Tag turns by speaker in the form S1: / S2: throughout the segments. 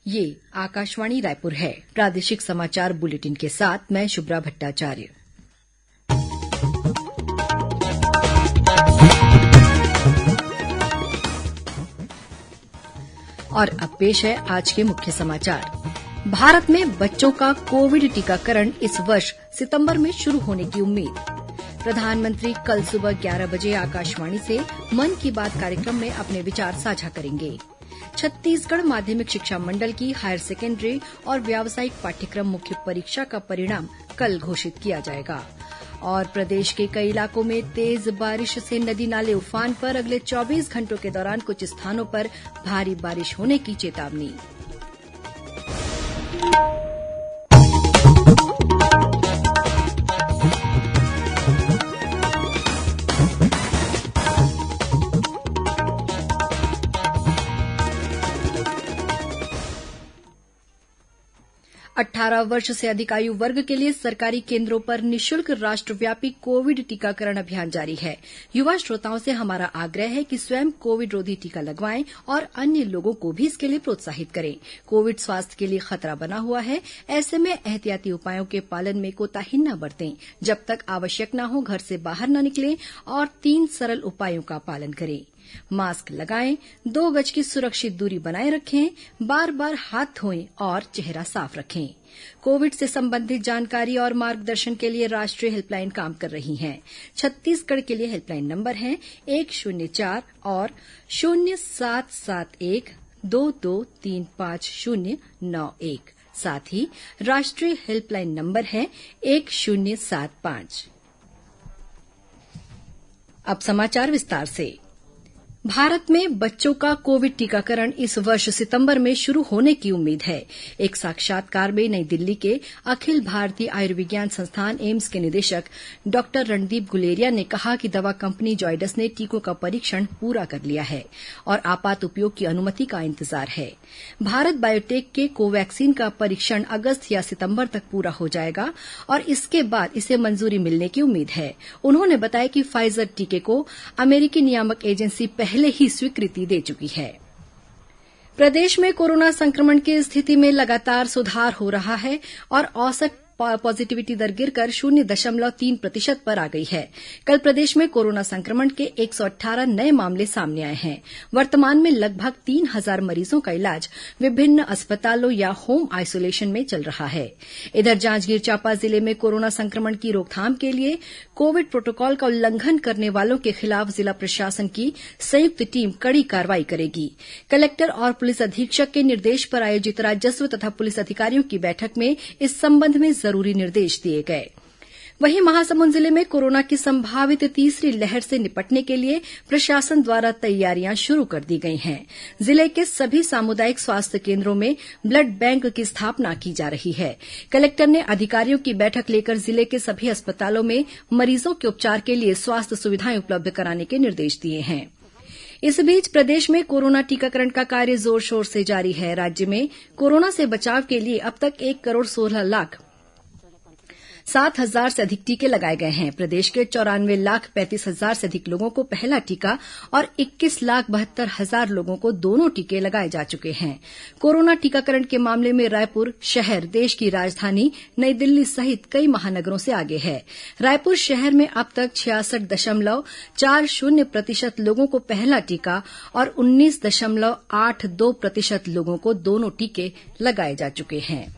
S1: ये आकाशवाणी रायपुर है। प्रादेशिक समाचार बुलेटिन के साथ मैं शुभ्रा भट्टाचार्य। और अब पेश है आज के मुख्य समाचार। भारत में बच्चों का कोविड टीकाकरण इस वर्ष सितंबर में शुरू होने की उम्मीद। प्रधानमंत्री कल सुबह 11 बजे आकाशवाणी से मन की बात कार्यक्रम में अपने विचार साझा करेंगे। छत्तीसगढ़ माध्यमिक शिक्षा मंडल की हायर सेकेंडरी और व्यावसायिक पाठ्यक्रम मुख्य परीक्षा का परिणाम कल घोषित किया जाएगा। और प्रदेश के कई इलाकों में तेज बारिश से नदी नाले उफान पर, अगले 24 घंटों के दौरान कुछ स्थानों पर भारी बारिश होने की चेतावनी। 18 वर्ष से अधिक आयु वर्ग के लिए सरकारी केंद्रों पर निःशुल्क राष्ट्रव्यापी कोविड टीकाकरण अभियान जारी है। युवा श्रोताओं से हमारा आग्रह है कि स्वयं कोविड रोधी टीका लगवाएं और अन्य लोगों को भी इसके लिए प्रोत्साहित करें। कोविड स्वास्थ्य के लिए खतरा बना हुआ है, ऐसे में एहतियाती उपायों के पालन में कोताही न बरतें। जब तक आवश्यक न हो घर से बाहर न निकलें और 3 सरल उपायों का पालन करें। मास्क लगाएं, 2 गज की सुरक्षित दूरी बनाए रखें, बार-बार हाथ धोएं और चेहरा साफ रखें। कोविड से संबंधित जानकारी और मार्गदर्शन के लिए राष्ट्रीय हेल्पलाइन काम कर रही हैं। छत्तीसगढ़ के लिए हेल्पलाइन नंबर है 104 और 0771 22359091। साथ ही राष्ट्रीय हेल्पलाइन नंबर है 1075। अब समाचार विस्तार से। भारत में बच्चों का कोविड टीकाकरण इस वर्ष सितंबर में शुरू होने की उम्मीद है। एक साक्षात्कार में नई दिल्ली के अखिल भारतीय आयुर्विज्ञान संस्थान एम्स के निदेशक डॉक्टर रणदीप गुलेरिया ने कहा कि दवा कंपनी जॉयडस ने टीकों का परीक्षण पूरा कर लिया है और आपात उपयोग की अनुमति का इंतजार है। भारत बायोटेक के कोवैक्सीन का परीक्षण अगस्त या सितंबर तक पूरा हो जाएगा और इसके बाद इसे मंजूरी मिलने की उम्मीद है। उन्होंने बताया कि फाइजर टीके को अमेरिकी नियामक एजेंसी पहले ही स्वीकृति दे चुकी है। प्रदेश में कोरोना संक्रमण की स्थिति में लगातार सुधार हो रहा है और औसत पॉजिटिविटी दर गिरकर 0.3% पर आ गई है। कल प्रदेश में कोरोना संक्रमण के 118 नए मामले सामने आए हैं। वर्तमान में लगभग 3000 मरीजों का इलाज विभिन्न अस्पतालों या होम आइसोलेशन में चल रहा है। इधर जांजगीर चांपा जिले में कोरोना संक्रमण की रोकथाम के लिए कोविड प्रोटोकॉल का उल्लंघन करने वालों के खिलाफ जिला प्रशासन की संयुक्त टीम कड़ी कार्रवाई करेगी। कलेक्टर और पुलिस अधीक्षक के निर्देश पर आयोजित राजस्व तथा पुलिस अधिकारियों की बैठक में इस संबंध में जरूरी निर्देश दिए गए। वहीं महासमुंद जिले में कोरोना की संभावित तीसरी लहर से निपटने के लिए प्रशासन द्वारा तैयारियां शुरू कर दी गई हैं। जिले के सभी सामुदायिक स्वास्थ्य केंद्रों में ब्लड बैंक की स्थापना की जा रही है। कलेक्टर ने अधिकारियों की बैठक लेकर जिले के सभी अस्पतालों में मरीजों के उपचार के लिए स्वास्थ्य सुविधाएं उपलब्ध कराने के निर्देश दिए हैं। इस बीच प्रदेश में कोरोना टीकाकरण का कार्य जोर शोर से जारी है। राज्य में कोरोना से बचाव के लिए अब तक 1,16,07,000 से अधिक टीके लगाए गए हैं। प्रदेश के 94,35,000 से अधिक लोगों को पहला टीका और 21,72,000 लोगों को दोनों टीके लगाए जा चुके हैं। कोरोना टीकाकरण के मामले में रायपुर शहर देश की राजधानी नई दिल्ली सहित कई महानगरों से आगे है। रायपुर शहर में अब तक 66.40% लोगों को पहला टीका और 19.82% लोगों को दोनों टीके लगाए जा चुके हैं।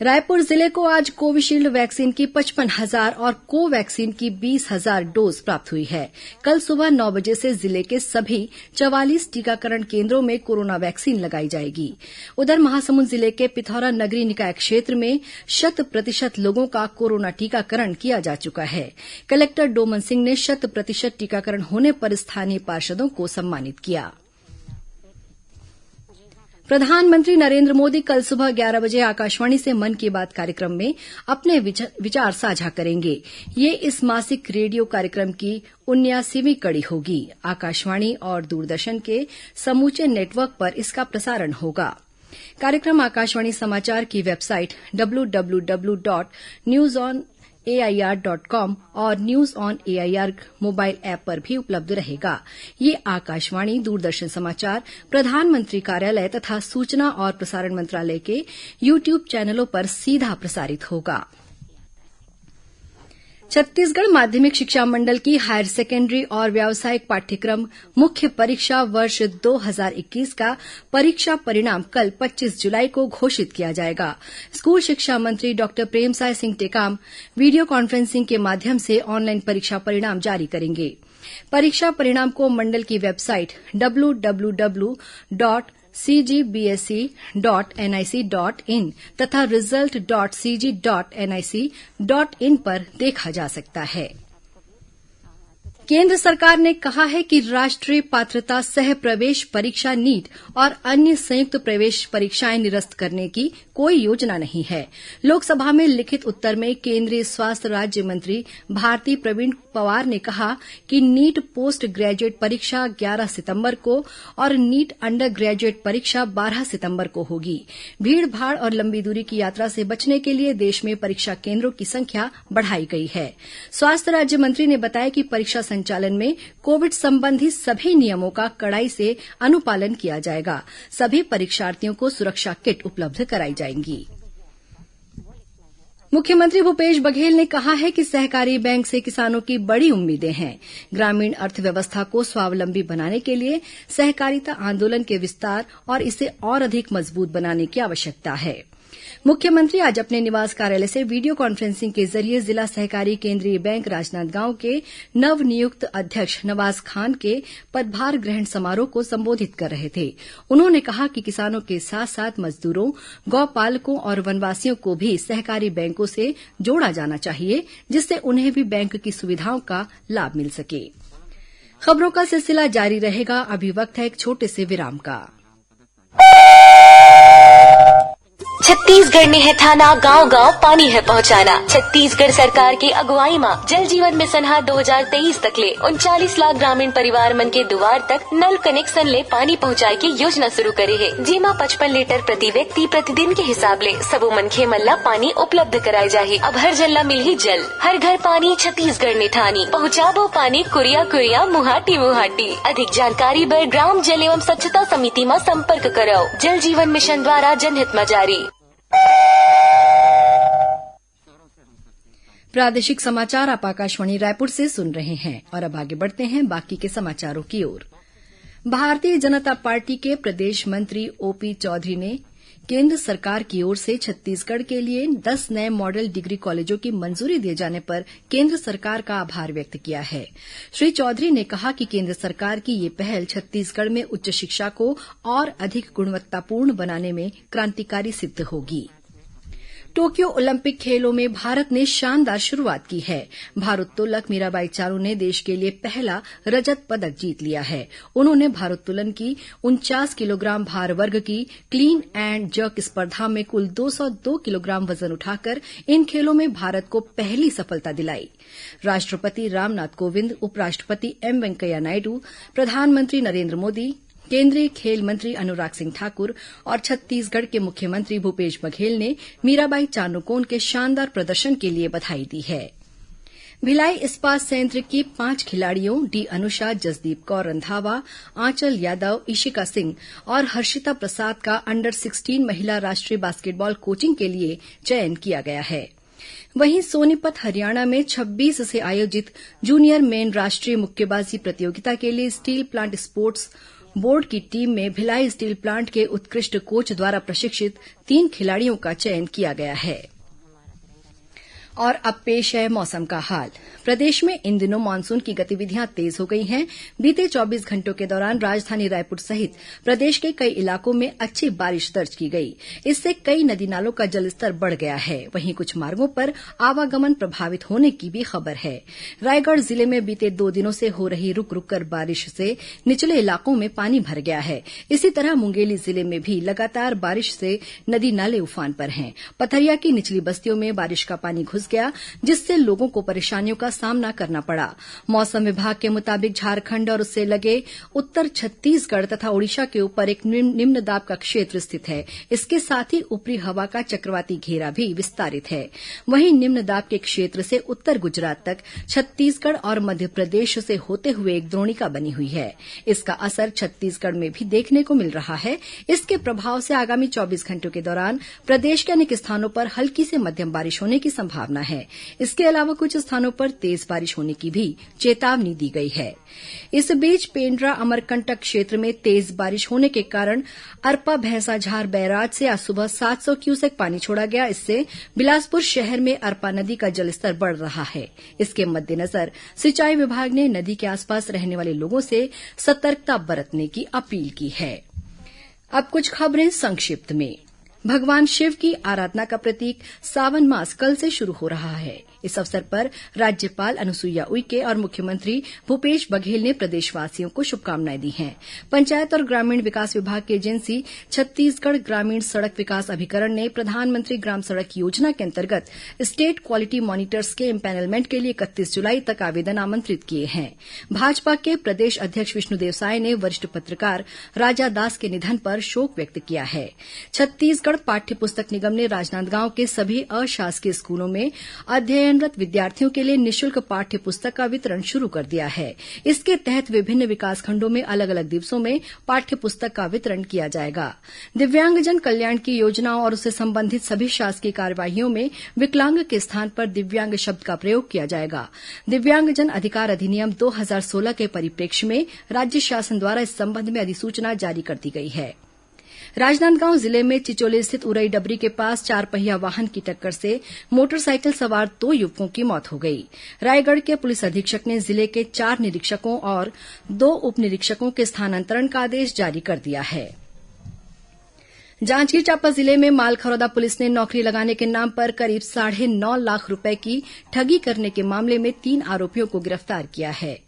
S1: रायपुर जिले को आज कोविशील्ड वैक्सीन की 55,000 और कोवैक्सीन की 20,000 डोज प्राप्त हुई है। कल सुबह 9 बजे से जिले के सभी 44 टीकाकरण केंद्रों में कोरोना वैक्सीन लगाई जाएगी। उधर महासमुंद जिले के पिथौरा नगरीय निकाय क्षेत्र में 100% लोगों का कोरोना टीकाकरण किया जा चुका है। कलेक्टर डोमन सिंह ने 100% टीकाकरण होने पर स्थानीय पार्षदों को सम्मानित किया। प्रधानमंत्री नरेंद्र मोदी कल सुबह 11 बजे आकाशवाणी से मन की बात कार्यक्रम में अपने विचार साझा करेंगे। ये इस मासिक रेडियो कार्यक्रम की 79वीं कड़ी होगी। आकाशवाणी और दूरदर्शन के समूचे नेटवर्क पर इसका प्रसारण होगा। कार्यक्रम आकाशवाणी समाचार की वेबसाइट www.newsonAir news.air.com और news on AIR mobile app पर भी उपलब्ध रहेगा। ये आकाशवाणी, दूरदर्शन समाचार, प्रधानमंत्री कार्यालय तथा सूचना और प्रसारण मंत्रालय के यूट्यूब चैनलों पर सीधा प्रसारित होगा। छत्तीसगढ़ माध्यमिक शिक्षा मंडल की हायर सेकेंडरी और व्यावसायिक पाठ्यक्रम मुख्य परीक्षा वर्ष 2021 का परीक्षा परिणाम कल 25 जुलाई को घोषित किया जाएगा। स्कूल शिक्षा मंत्री doctor Premsai Singh Tekam video conferencing के माध्यम से ऑनलाइन परीक्षा परिणाम जारी करेंगे। परीक्षा परिणाम को मंडल की वेबसाइट www.cgbsc.nic.in तथा result.cg.nic.in पर देखा जा सकता है। केंद्र सरकार ने कहा है कि राष्ट्रीय पात्रता सह प्रवेश परीक्षा नीट और अन्य संयुक्त प्रवेश परीक्षाएं निरस्त करने की कोई योजना नहीं है। लोकसभा में लिखित उत्तर में केंद्रीय स्वास्थ्य राज्य मंत्री भारती प्रवीण पवार ने कहा कि नीट पोस्ट ग्रेजुएट परीक्षा 11 सितंबर को और नीट अंडर ग्रेजुएट परीक्षा 12 सितंबर को होगी। भीड़भाड़ और लंबी दूरी की यात्रा से बचने के लिए देश में परीक्षा केंद्रों की संख्या बढ़ाई गई है। स्वास्थ्य राज्य मंत्री ने बताया कि परीक्षा संचालन में कोविड संबंधी सभी नियमों का कड़ाई से अनुपालन किया जाएगा। सभी परीक्षार्थियों को सुरक्षा किट उपलब्ध कराई जाएंगी। मुख्यमंत्री भूपेश बघेल ने कहा है कि सहकारी बैंक से किसानों की बड़ी उम्मीदें हैं। ग्रामीण अर्थव्यवस्था को स्वावलंबी बनाने के लिए सहकारिता आंदोलन के विस्तार और इसे और अधिक मजबूत बनाने की आवश्यकता है। मुख्यमंत्री आज अपने निवास कार्यालय से वीडियो कॉन्फ्रेंसिंग के जरिए जिला सहकारी केंद्रीय बैंक राजनांदगांव के नवनियुक्त अध्यक्ष नवाज खान के पदभार ग्रहण समारोह को संबोधित कर रहे थे। उन्होंने कहा कि किसानों के साथ साथ मजदूरों, गौपालकों और वनवासियों को भी सहकारी बैंकों से जोड़ा जाना चाहिए, जिससे उन्हें भी बैंक की सुविधाओं का लाभ मिल सके। खबरों का सिलसिला जारी रहेगा। अभी वक्त है एक छोटे से विराम का।
S2: छत्तीसगढ़ में है थाना, गांव गांव पानी है पहुंचाना। छत्तीसगढ़ सरकार की अगुवाई में जल जीवन मिशन 2023 तक ले 39 लाख ग्रामीण परिवार मन के दुआर तक नल कनेक्शन ले पानी पहुंचाए की योजना शुरू करे है, जेमा 55 लीटर प्रति व्यक्ति प्रतिदिन के हिसाब ले सबो मनखे मन ला पानी उपलब्ध कराए जाही। अब हर जन ला मिलही जल, हर घर पानी, छत्तीसगढ़ ने ठानी पहुंचाबो पानी कुरिया कुरिया, मुहाटी मुहाटी। अधिक जानकारी बर ग्राम जल एवं स्वच्छता समिति में संपर्क करो। जल जीवन मिशन द्वारा जनहित में जारी।
S1: प्रादेशिक समाचार आप आकाशवाणी रायपुर से सुन रहे हैं और अब आगे बढ़ते हैं बाकी के समाचारों की ओर। भारतीय जनता पार्टी के प्रदेश मंत्री ओपी चौधरी ने केंद्र सरकार की ओर से छत्तीसगढ़ के लिए 10 नए मॉडल डिग्री कॉलेजों की मंजूरी दिए जाने पर केंद्र सरकार का आभार व्यक्त किया है। श्री चौधरी ने कहा कि केंद्र सरकार की ये पहल छत्तीसगढ़ में उच्च शिक्षा को और अधिक गुणवत्तापूर्ण बनाने में क्रांतिकारी सिद्ध होगी। टोक्यो ओलंपिक खेलों में भारत ने शानदार शुरुआत की है। भारोत्तोलक मीराबाई चानू ने देश के लिए पहला रजत पदक जीत लिया है। उन्होंने भारोत्तोलन की 49 किलोग्राम भार वर्ग की क्लीन एंड जर्क स्पर्धा में कुल 202 किलोग्राम वजन उठाकर इन खेलों में भारत को पहली सफलता दिलाई। राष्ट्रपति रामनाथ कोविंद, उपराष्ट्रपति एम वेंकैया नायडू, प्रधानमंत्री नरेंद्र मोदी, केंद्रीय खेल मंत्री अनुराग सिंह ठाकुर और छत्तीसगढ़ के मुख्यमंत्री भूपेश बघेल ने मीराबाई चानू को उनके शानदार प्रदर्शन के लिए बधाई दी है। भिलाई इस्पात संयंत्र की 5 खिलाड़ियों डी अनुषा, जसदीप कौर रंधावा, आंचल यादव, इशिका सिंह और हर्षिता प्रसाद का अंडर 16 महिला राष्ट्रीय बास्केटबॉल कोचिंग के लिए चयन किया गया है। वहीं सोनीपत हरियाणा में 26 से आयोजित जूनियर मेन राष्ट्रीय मुक्केबाजी प्रतियोगिता के लिए स्टील प्लांट स्पोर्ट्स बोर्ड की टीम में भिलाई स्टील प्लांट के उत्कृष्ट कोच द्वारा प्रशिक्षित 3 खिलाड़ियों का चयन किया गया है। और अब पेश है मौसम का हाल। प्रदेश में इन दिनों मानसून की गतिविधियां तेज हो गई हैं। बीते 24 घंटों के दौरान राजधानी रायपुर सहित प्रदेश के कई इलाकों में अच्छी बारिश दर्ज की गई। इससे कई नदी नालों का जलस्तर बढ़ गया है। वहीं कुछ मार्गों पर आवागमन प्रभावित होने की भी खबर है। रायगढ़ जिले में बीते 2 दिनों से हो रही रुक रुक कर बारिश से निचले इलाकों में पानी भर गया है। इसी तरह मुंगेली जिले में भी लगातार बारिश से नदी नाले उफान पर हैं। पथरिया की निचली बस्तियों में बारिश का पानी घुस घुस गया, जिससे लोगों को परेशानियों का सामना करना पड़ा। मौसम विभाग के मुताबिक झारखंड और उससे लगे उत्तर छत्तीसगढ़ तथा ओडिशा के ऊपर एक निम्न दाब का क्षेत्र स्थित है। इसके साथ ही ऊपरी हवा का चक्रवाती घेरा भी विस्तारित है। वहीं निम्न दाब के क्षेत्र से उत्तर गुजरात तक छत्तीसगढ़ और मध्य प्रदेश से होते हुए एक द्रोणिका बनी हुई है। इसका असर छत्तीसगढ़ में भी देखने को मिल रहा है। इसके प्रभाव से आगामी 24 घंटों के दौरान प्रदेश के अनेक स्थानों पर हल्की से मध्यम बारिश होने की संभावना है। इसके अलावा कुछ स्थानों पर तेज बारिश होने की भी चेतावनी दी गई है। इस बीच पेंड्रा अमरकंटक क्षेत्र में तेज बारिश होने के कारण अरपा भैंसाझार बैराज से आज सुबह 700 क्यूसेक पानी छोड़ा गया। इससे बिलासपुर शहर में अरपा नदी का जलस्तर बढ़ रहा है। इसके मद्देनजर सिंचाई विभाग ने नदी के आसपास रहने वाले लोगों से सतर्कता बरतने की अपील की है। अब कुछ खबरें संक्षिप्त में। भगवान शिव की आराधना का प्रतीक सावन मास कल से शुरू हो रहा है। इस अवसर पर राज्यपाल अनुसुईया उइके और मुख्यमंत्री भूपेश बघेल ने प्रदेशवासियों को शुभकामनाएं दी हैं। पंचायत और ग्रामीण विकास विभाग की एजेंसी छत्तीसगढ़ ग्रामीण सड़क विकास अभिकरण ने प्रधानमंत्री ग्राम सड़क योजना के अंतर्गत स्टेट क्वालिटी मॉनिटर्स के इम्पैनलमेंट के लिए 31 जुलाई तक आवेदन आमंत्रित किए हैं। भाजपा के प्रदेश अध्यक्ष विष्णुदेव साय ने वरिष्ठ पत्रकार राजा दास के निधन पर शोक व्यक्त किया है। छत्तीसगढ़ पाठ्य पुस्तक निगम ने राजनांदगांव के सभी अशासकीय स्कूलों में अध्ययनरत विद्यार्थियों के लिए निःशुल्क पाठ्य पुस्तक का वितरण शुरू कर दिया है। इसके तहत विभिन्न विकासखंडों में अलग अलग दिवसों में पाठ्य पुस्तक का वितरण किया जाएगा। दिव्यांगजन कल्याण की योजनाओं और उससे संबंधित सभी शासकीय कार्यवाहियों में विकलांग के स्थान पर दिव्यांग शब्द का प्रयोग किया जाएगा। दिव्यांगजन अधिकार अधिनियम 2016 के परिप्रेक्ष्य में राज्य शासन द्वारा इस संबंध में अधिसूचना जारी कर दी गई है। राजनांदगांव जिले में चिचोली स्थित उरई डबरी के पास 4 पहिया वाहन की टक्कर से मोटरसाइकिल सवार 2 युवकों की मौत हो गई। रायगढ़ के पुलिस अधीक्षक ने जिले के 4 निरीक्षकों और 2 उप निरीक्षकों के स्थानांतरण का आदेश जारी कर दिया है। जांजगीर चांपा जिले में मालखरौदा पुलिस ने नौकरी लगाने के नाम पर करीब 9.5 लाख रुपए की ठगी करने के मामले में 3 आरोपियों को गिरफ्तार किया है।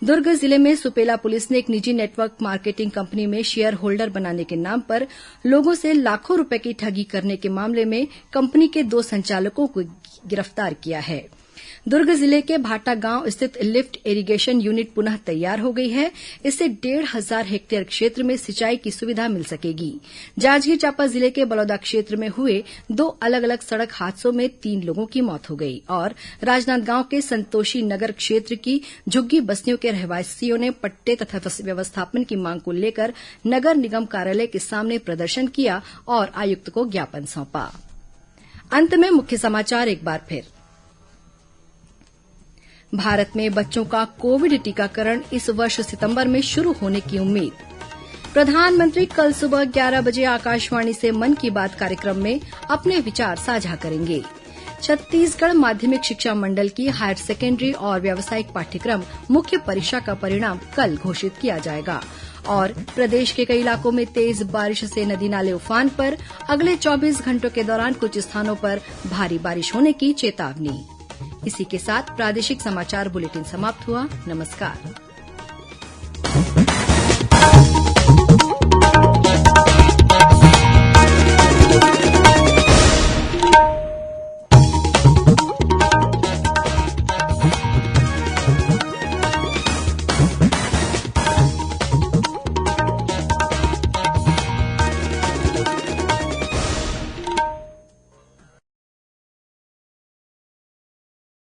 S1: दुर्ग जिले में सुपेला पुलिस ने एक निजी नेटवर्क मार्केटिंग कंपनी में शेयर होल्डर बनाने के नाम पर लोगों से लाखों रुपए की ठगी करने के मामले में कंपनी के 2 संचालकों को गिरफ्तार किया है। दुर्ग जिले के भाटा गांव स्थित लिफ्ट इरीगेशन यूनिट पुनः तैयार हो गई है। इससे 1,500 हेक्टेयर क्षेत्र में सिंचाई की सुविधा मिल सकेगी। जांजगीर चांपा जिले के बलौदा क्षेत्र में हुए 2 अलग अलग सड़क हादसों में 3 लोगों की मौत हो गई और राजनांदगांव के संतोषी नगर क्षेत्र की झुग्गी बस्तियों के रहवासियों ने पट्टे तथा व्यवस्थापन की मांग को लेकर नगर निगम कार्यालय के सामने प्रदर्शन किया और आयुक्त को ज्ञापन सौंपा। अंत में मुख्य समाचार एक बार फिर। भारत में बच्चों का कोविड टीकाकरण इस वर्ष सितंबर में शुरू होने की उम्मीद। प्रधानमंत्री कल सुबह 11 बजे आकाशवाणी से मन की बात कार्यक्रम में अपने विचार साझा करेंगे। छत्तीसगढ़ माध्यमिक शिक्षा मंडल की हायर सेकेंडरी और व्यावसायिक पाठ्यक्रम मुख्य परीक्षा का परिणाम कल घोषित किया जाएगा। और प्रदेश के कई इलाकों में तेज बारिश से नदी नाले उफान पर। अगले 24 घंटों के दौरान कुछ स्थानों पर भारी बारिश होने की चेतावनी। इसी के साथ प्रादेशिक समाचार बुलेटिन समाप्त हुआ। नमस्कार।